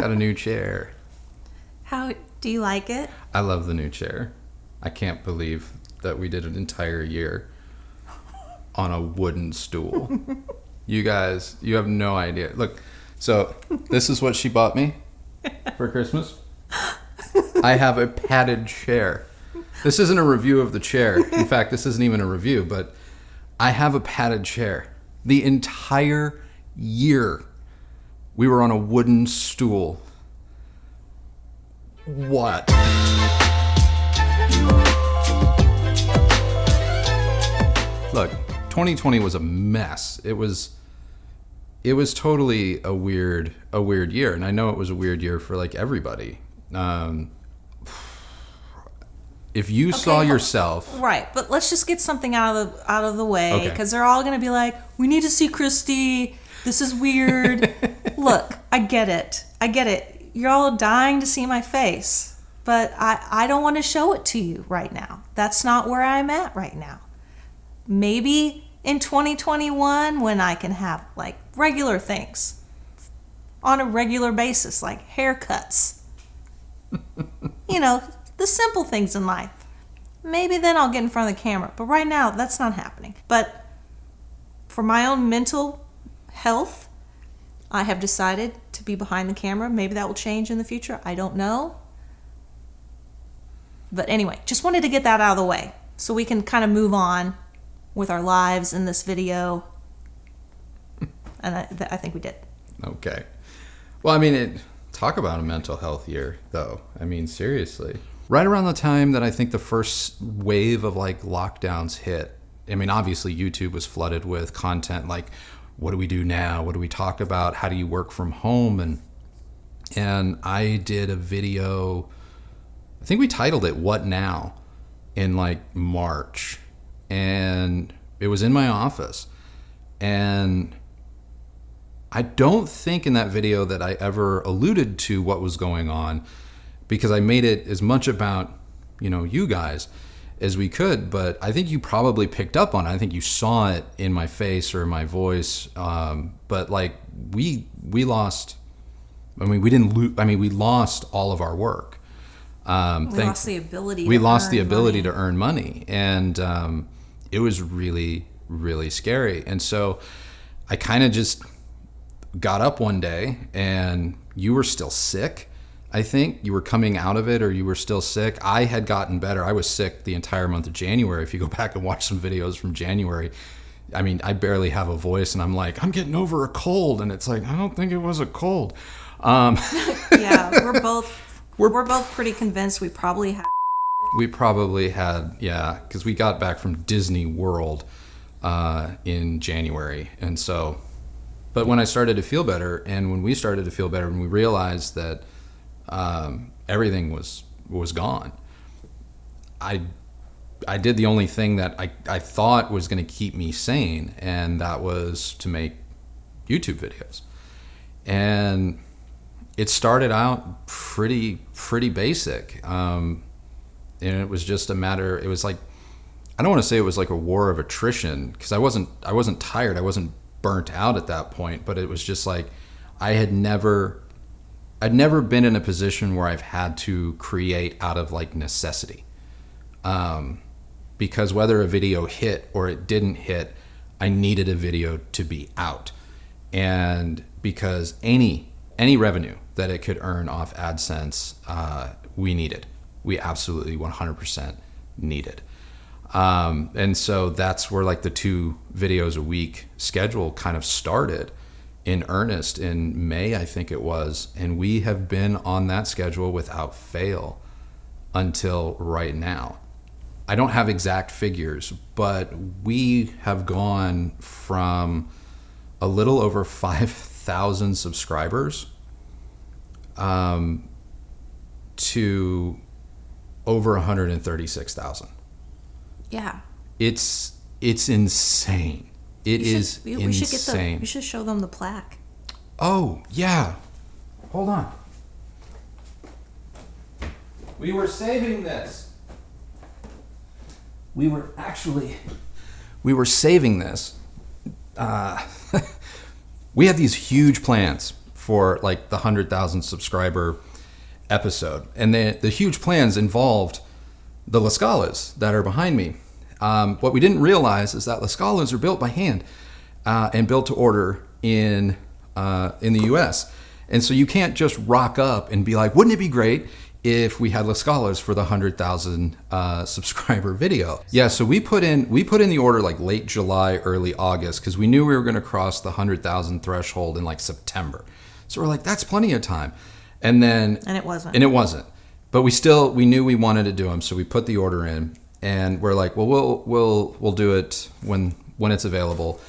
Got a new chair. How do you like it? I love the new chair. I can't believe that we did an entire year on a wooden stool. You guys, you have no idea. Look, so this is what she bought me for Christmas. I have a padded chair. This isn't a review of the chair. In fact, this isn't even a review, but I have a padded chair. The entire year we were on a wooden stool. What? Look, 2020 was a mess. It was totally a weird year, and I know it was a weird year for like everybody. If you saw yourself, right, but let's just get something out of the way, because they're all going to be like, we need to see Kristi. This is weird. Look, I get it. You're all dying to see my face, but I don't want to show it to you right now. That's not where I'm at right now. Maybe in 2021 when I can have like regular things on a regular basis, like haircuts. You know, the simple things in life. Maybe then I'll get in front of the camera. But right now, that's not happening. But for my own mental health, I have decided to be behind the camera. Maybe that will change in the future. I don't know. But anyway, just wanted to get that out of the way so we can kind of move on with our lives in this video. And I think we did. Okay. Well, I mean, talk about a mental health year, though. I mean, seriously. Right around the time that I think the first wave of like lockdowns hit, I mean, obviously YouTube was flooded with content like, what do we do now? What do we talk about? How do you work from home? And I did a video, I think we titled it What Now, in like March. And it was in my office. And I don't think in that video that I ever alluded to what was going on, because I made it as much about, you know, you guys as we could, but I think you probably picked up on it. I think you saw it in my face or my voice. But like we lost, I mean, we didn't lose, I mean, we lost all of our work. We lost the ability to earn money. And it was really, really scary. And so I kind of just got up one day and you were still sick. I think you were coming out of it, or you were still sick. I had gotten better. I was sick the entire month of January. If you go back and watch some videos from January, I mean, I barely have a voice, and I'm like, I'm getting over a cold, and it's like, I don't think it was a cold. Yeah, we're both pretty convinced we probably had. Yeah, because we got back from Disney World in January, and so. But when I started to feel better, and when we started to feel better, and we realized that everything was gone, I did the only thing that I thought was going to keep me sane, and that was to make YouTube videos. And it started out pretty basic, and it was just a matter. It was like, I don't want to say it was like a war of attrition, because I wasn't tired, I wasn't burnt out at that point, but it was just like I'd never been in a position where I've had to create out of like necessity, because whether a video hit or it didn't hit, I needed a video to be out. And because any revenue that it could earn off AdSense, we absolutely 100% needed. And so that's where like the 2 videos a week schedule kind of started in earnest in May, I think it was. And we have been on that schedule without fail until right now. I don't have exact figures, but we have gone from a little over 5,000 subscribers to over 136,000. Yeah. It's insane. Insane. We should show them the plaque. Oh, yeah. Hold on. We were saving this. We were saving this. We had these huge plans for like the 100,000 subscriber episode. And the huge plans involved the LaScalas that are behind me. What we didn't realize is that LaScalas are built by hand and built to order in the US. And so you can't just rock up and be like, wouldn't it be great if we had LaScalas for the 100,000 subscriber video? Yeah, so we put in the order like late July, early August, because we knew we were going to cross the 100,000 threshold in like September. So we're like, that's plenty of time. And it wasn't. But we knew we wanted to do them, so we put the order in, and we're like, well, we'll do it when it's available,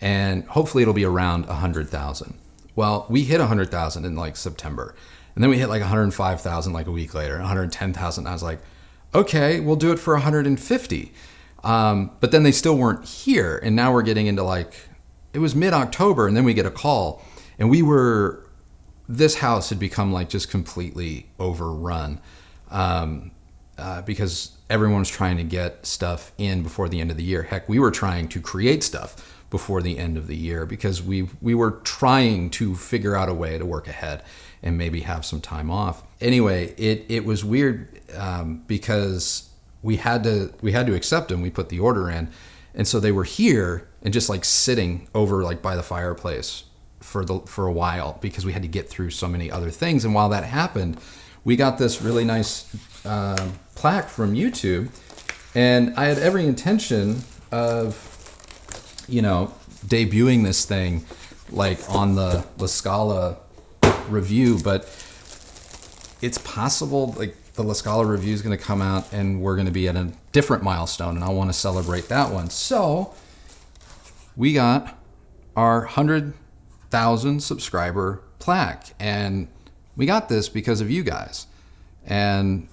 and hopefully it'll be around 100,000. Well, we hit 100,000 in like September, and then we hit like 105,000 like a week later, 110,000. I was like, okay, we'll do it for 150. But then they still weren't here, and now we're getting into like, it was mid-October, and then we get a call, and this house had become like just completely overrun because everyone was trying to get stuff in before the end of the year. Heck, we were trying to create stuff before the end of the year because we were trying to figure out a way to work ahead and maybe have some time off. Anyway, it was weird because we had to accept them. We put the order in, and so they were here and just like sitting over like by the fireplace for a while because we had to get through so many other things. And while that happened, we got this really nice plaque from YouTube, and I had every intention of, debuting this thing like on the LaScala review, but it's possible like the LaScala review is going to come out and we're going to be at a different milestone, and I want to celebrate that one. So we got our 100,000 subscriber plaque, and we got this because of you guys, and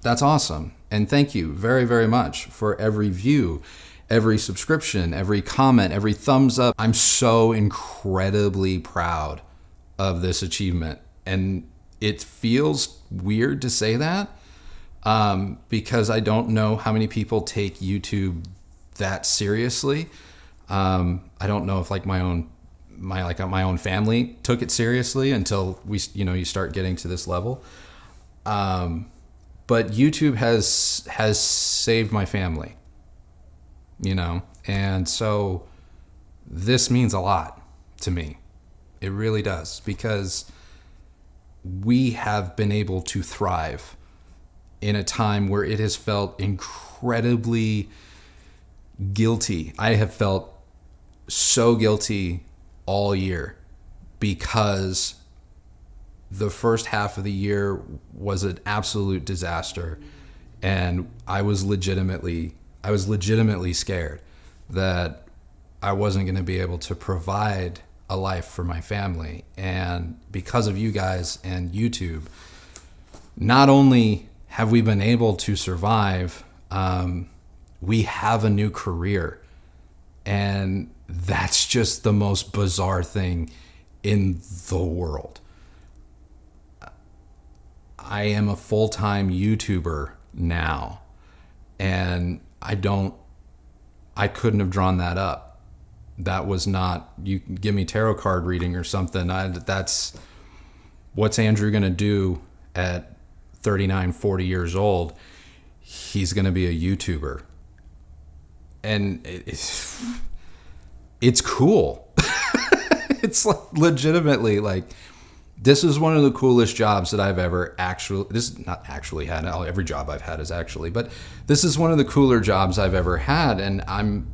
that's awesome. And thank you very, very much for every view, every subscription, every comment, every thumbs up. I'm so incredibly proud of this achievement, and it feels weird to say that because I don't know how many people take YouTube that seriously. I don't know if like my own family took it seriously until you start getting to this level. But YouTube has saved my family, and so this means a lot to me. It really does, because we have been able to thrive in a time where it has felt incredibly guilty. I have felt so guilty all year because the first half of the year was an absolute disaster, and I was legitimately scared that I wasn't going to be able to provide a life for my family. And because of you guys and YouTube, not only have we been able to survive, we have a new career, and that's just the most bizarre thing in the world. I am a full-time YouTuber now, and I couldn't have drawn that up. That was not, you give me tarot card reading or something. That's what's Andrew going to do at 39, 40 years old. He's going to be a YouTuber. And it's cool. It's like legitimately like, this is one of the coolest jobs that I've ever had. Every job I've had is actually, but this is one of the cooler jobs I've ever had. And I'm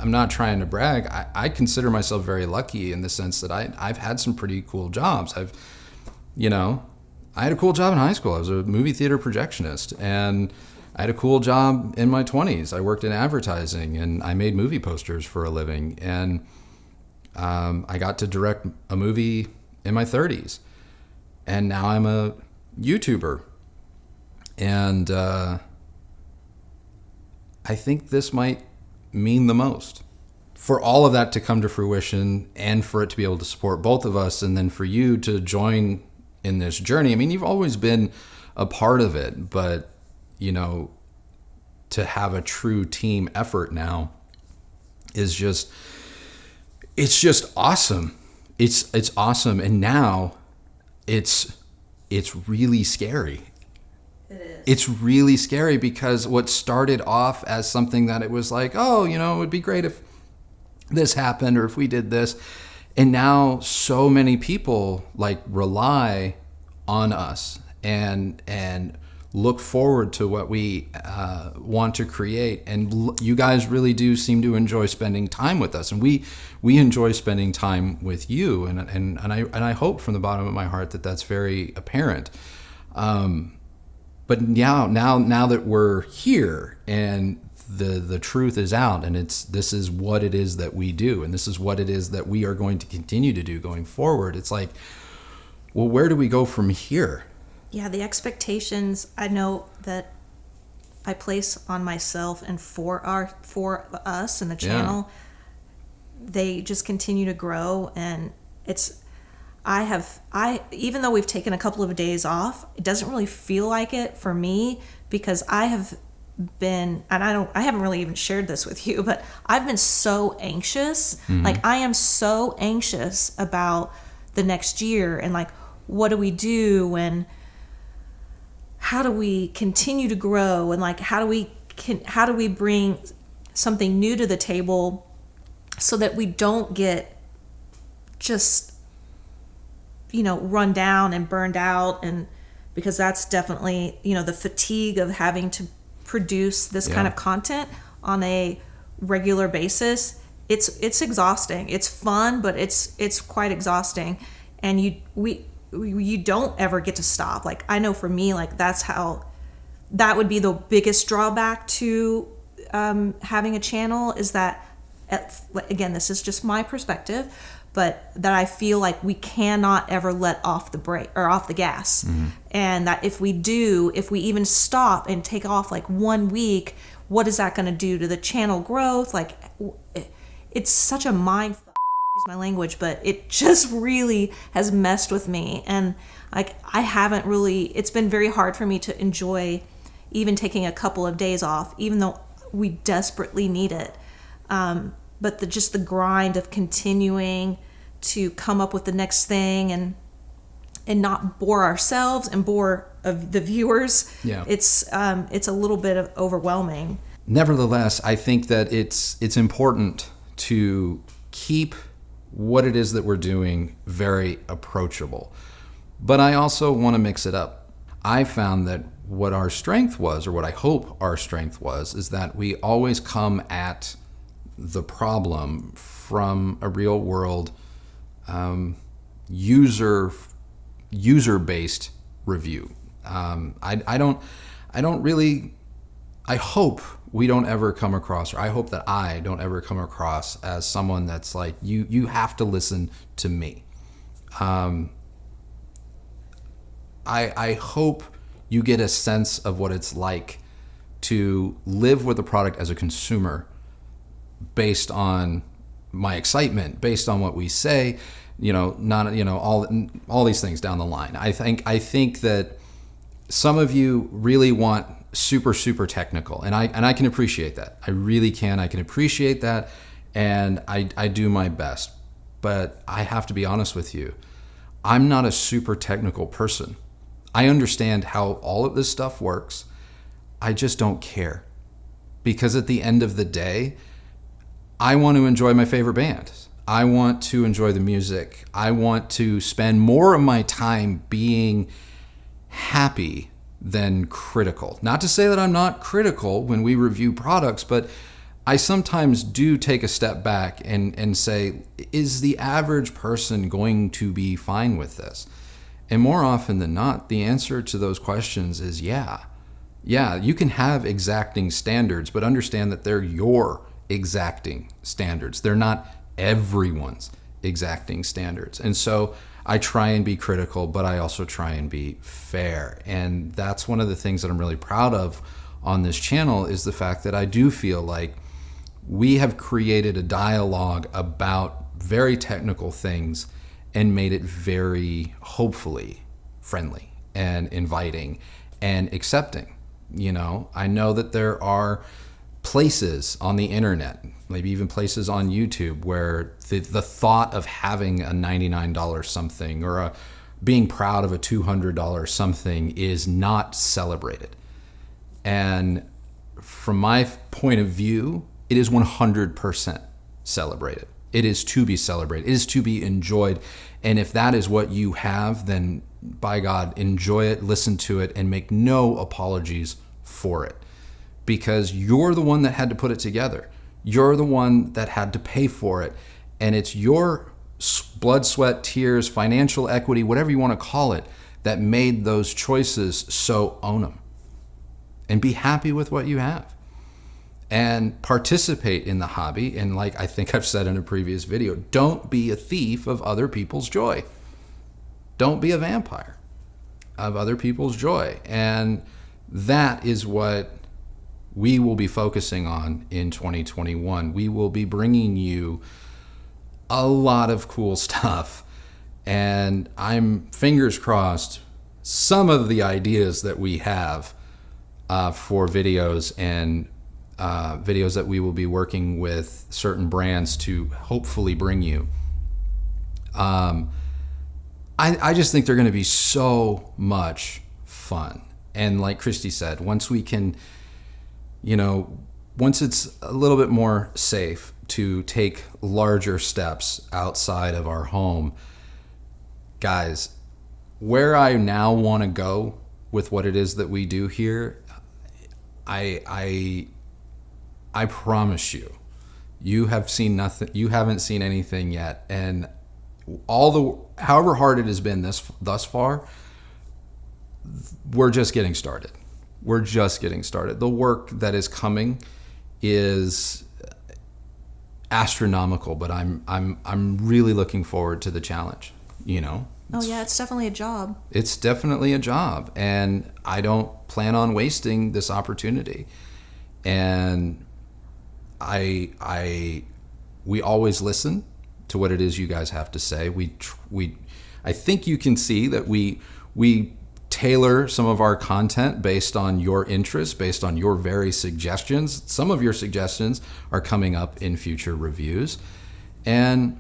not trying to brag. I consider myself very lucky in the sense that I've had some pretty cool jobs. I had a cool job in high school. I was a movie theater projectionist, and I had a cool job in my 20s. I worked in advertising, and I made movie posters for a living. And I got to direct a movie in my 30s, and now I'm a YouTuber. And I think this might mean the most. For all of that to come to fruition, and for it to be able to support both of us, and then for you to join in this journey. I mean, you've always been a part of it, but to have a true team effort now is just awesome. it's awesome. And now it's really scary. It is. It's really scary because what started off as something that it was like, oh, you know, it would be great if this happened or if we did this. And now so many people like rely on us and look forward to what we want to create. And you guys really do seem to enjoy spending time with us. And we enjoy spending time with you. And I hope from the bottom of my heart that that's very apparent. But now that we're here and the truth is out, and this is what it is that we do, and this is what it is that we are going to continue to do going forward. It's like, well, where do we go from here? Yeah, the expectations I know that I place on myself and for us and the channel, they just continue to grow. And even though we've taken a couple of days off, it doesn't really feel like it for me, because I have been, and I haven't really even shared this with you, but I've been so anxious. Mm-hmm. Like, I am so anxious about the next year, and like, what do we do, and how do we continue to grow, and like, how do we bring something new to the table so that we don't get just, you know, run down and burned out. And because that's definitely, you know, the fatigue of having to produce this kind of content on a regular basis. It's exhausting. It's fun, but it's quite exhausting. And you don't ever get to stop. Like, I know for me, like, that would be the biggest drawback to having a channel, is that, again, this is just my perspective, but that I feel like we cannot ever let off the brake or off the gas. Mm-hmm. And that if we even stop and take off like 1 week, what is that going to do to the channel growth? Like, it's such a mind fuck, excuse my language, but it just really has messed with me. And like, it's been very hard for me to enjoy even taking a couple of days off, even though we desperately need it. But just the grind of continuing to come up with the next thing and not bore ourselves and bore the viewers. Yeah. It's a little bit of overwhelming. Nevertheless, I think that it's important to keep what it is that we're doing very approachable. But I also want to mix it up. I found that what our strength was, or what I hope our strength was, is that we always come at the problem from a real world user-based review. I hope we don't ever come across, or I hope that I don't ever come across as someone that's like, you have to listen to me. I hope you get a sense of what it's like to live with the product as a consumer, based on my excitement, based on what we say, all these things down the line. I think that some of you really want super, super technical, and I can appreciate that. I really can. I can appreciate that, and I do my best. But I have to be honest with you. I'm not a super technical person. I understand how all of this stuff works. I just don't care, because at the end of the day, I want to enjoy my favorite band. I want to enjoy the music. I want to spend more of my time being happy than critical. Not to say that I'm not critical when we review products, but I sometimes do take a step back and say, is the average person going to be fine with this? And more often than not, the answer to those questions is yeah. Yeah, you can have exacting standards, but understand that they're your exacting standards. They're not everyone's exacting standards. And so I try and be critical, but I also try and be fair. And that's one of the things that I'm really proud of on this channel, is the fact that I do feel like we have created a dialogue about very technical things and made it very, hopefully, friendly and inviting and accepting. I know that there are places on the internet, maybe even places on YouTube, where the thought of having a $99 something or being proud of a $200 something is not celebrated. And from my point of view, it is 100% celebrated. It is to be celebrated. It is to be enjoyed. And if that is what you have, then by God, enjoy it, listen to it, and make no apologies for it. Because you're the one that had to put it together. You're the one that had to pay for it. And it's your blood, sweat, tears, financial equity, whatever you want to call it, that made those choices. So own them. And be happy with what you have. And participate in the hobby. And like I think I've said in a previous video, don't be a thief of other people's joy. Don't be a vampire of other people's joy. And that is what we will be focusing on in 2021. We will be bringing you a lot of cool stuff. And I'm fingers crossed, some of the ideas that we have for videos and videos that we will be working with certain brands to hopefully bring you. I just think they're going to be so much fun. And like Kristi said, once we can, once it's a little bit more safe to take larger steps outside of our home, guys, where I now want to go with what it is that we do here, I promise you, you have seen nothing. You haven't seen anything yet, and however hard it has been thus far, we're just getting started. We're just getting started. The work that is coming is astronomical, but I'm really looking forward to the challenge. Oh yeah, it's definitely a job. It's definitely a job, and I don't plan on wasting this opportunity. And we always listen to what it is you guys have to say. I think you can see that we tailor some of our content based on your interests, based on your very suggestions. Some of your suggestions are coming up in future reviews, and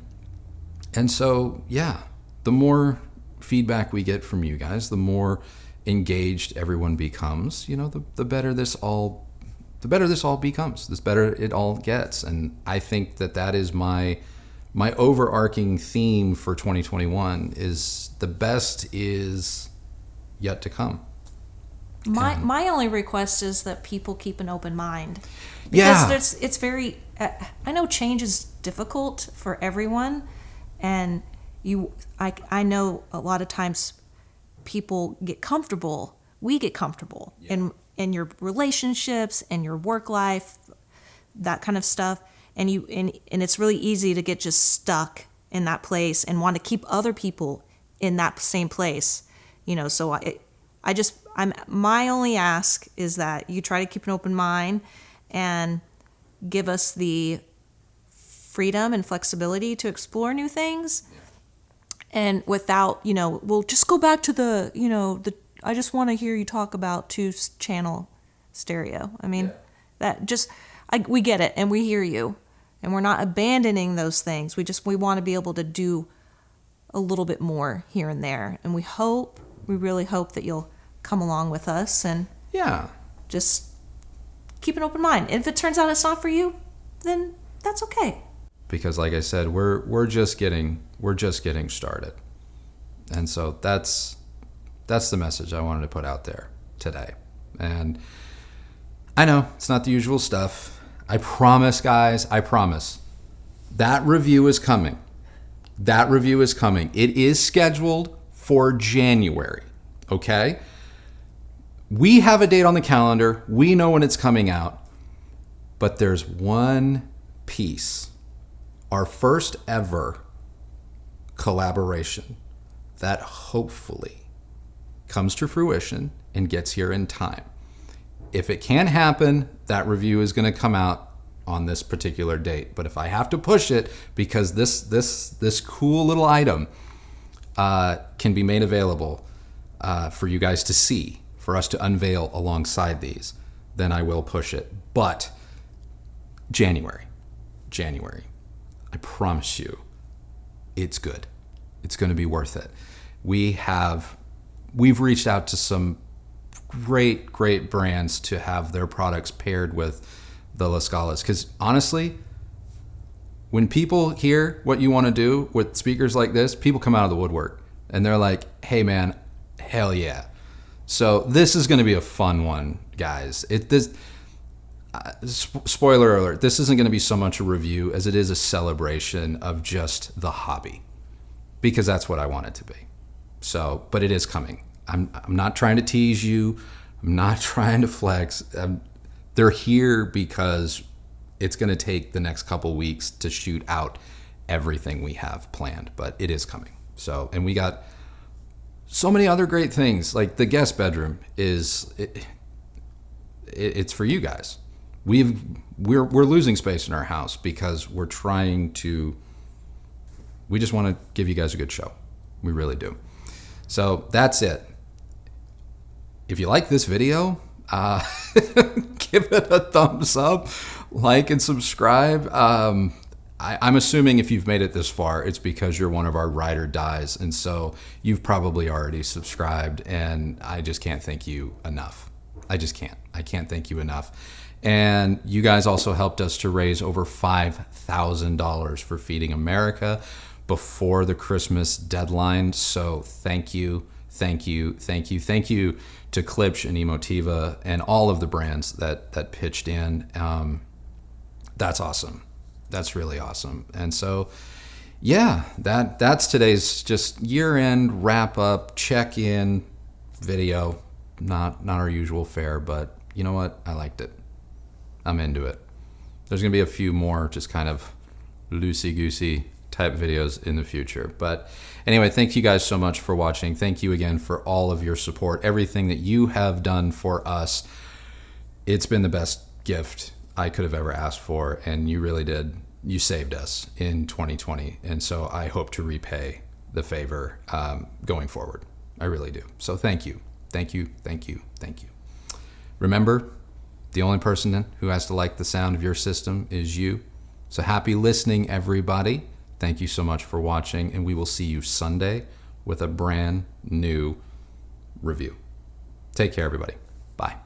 so yeah, the more feedback we get from you guys, the more engaged everyone becomes. The better this all becomes. The better it all gets. And I think that is my overarching theme for 2021 is the best is yet to come. My only request is that people keep an open mind. Because it's very, I know change is difficult for everyone, and I know a lot of times people get comfortable. We get comfortable in your relationships and your work life, that kind of stuff, and it's really easy to get just stuck in that place and want to keep other people in that same place. So my only ask is that you try to keep an open mind and give us the freedom and flexibility to explore new things. And without, we'll just go back to I just want to hear you talk about 2-channel stereo. I mean, we get it and we hear you, and we're not abandoning those things. We want to be able to do a little bit more here and there. And we really hope that you'll come along with us and just keep an open mind. And if it turns out it's not for you, then that's okay. Because like I said, we're just getting started. And so that's the message I wanted to put out there today. And I know it's not the usual stuff. I promise, guys, that review is coming. It is scheduled for January, okay? We have a date on the calendar. We know when it's coming out. But there's one piece, our first ever collaboration, that hopefully comes to fruition and gets here in time. If it can happen, that review is going to come out on this particular date. But if I have to push it because this cool little item can be made available for you guys to see, for us to unveil alongside these, then I will push it. But January. I promise you, it's good. It's going to be worth it. We've reached out to some great brands to have their products paired with the LaScalas. Because honestly, when people hear what you want to do with speakers like this, people come out of the woodwork and they're like, hey man, hell yeah. So this is going to be a fun one, guys. Spoiler alert, this isn't going to be so much a review as it is a celebration of just the hobby, because that's what I want it to be. So, but it is coming. I'm not trying to tease you. I'm not trying to flex. They're here because it's going to take the next couple weeks to shoot out everything we have planned, but it is coming. So, and we got so many other great things. Like the guest bedroom it's for you guys. We're losing space in our house because we just want to give you guys a good show. We really do. So that's it. If you like this video, give it a thumbs up, like and subscribe. I'm assuming if you've made it this far, it's because you're one of our ride or dies. And so you've probably already subscribed, and I just can't thank you enough. I can't thank you enough. And you guys also helped us to raise over $5,000 for Feeding America before the Christmas deadline. So thank you to Klipsch and Emotiva and all of the brands that pitched in. That's awesome. That's really awesome. And so, yeah, that's today's just year-end wrap-up, check-in video. Not our usual fare, but you know what? I liked it. I'm into it. There's going to be a few more just kind of loosey-goosey type videos in the future. But anyway, thank you guys so much for watching. Thank you again for all of your support, everything that you have done for us. It's been the best gift I could have ever asked for, and you really did. You saved us in 2020, and so I hope to repay the favor going forward. I really do. So thank you. Remember, the only person who has to like the sound of your system is you. So happy listening, everybody. Thank you so much for watching, and we will see you Sunday with a brand new review. Take care, everybody. Bye.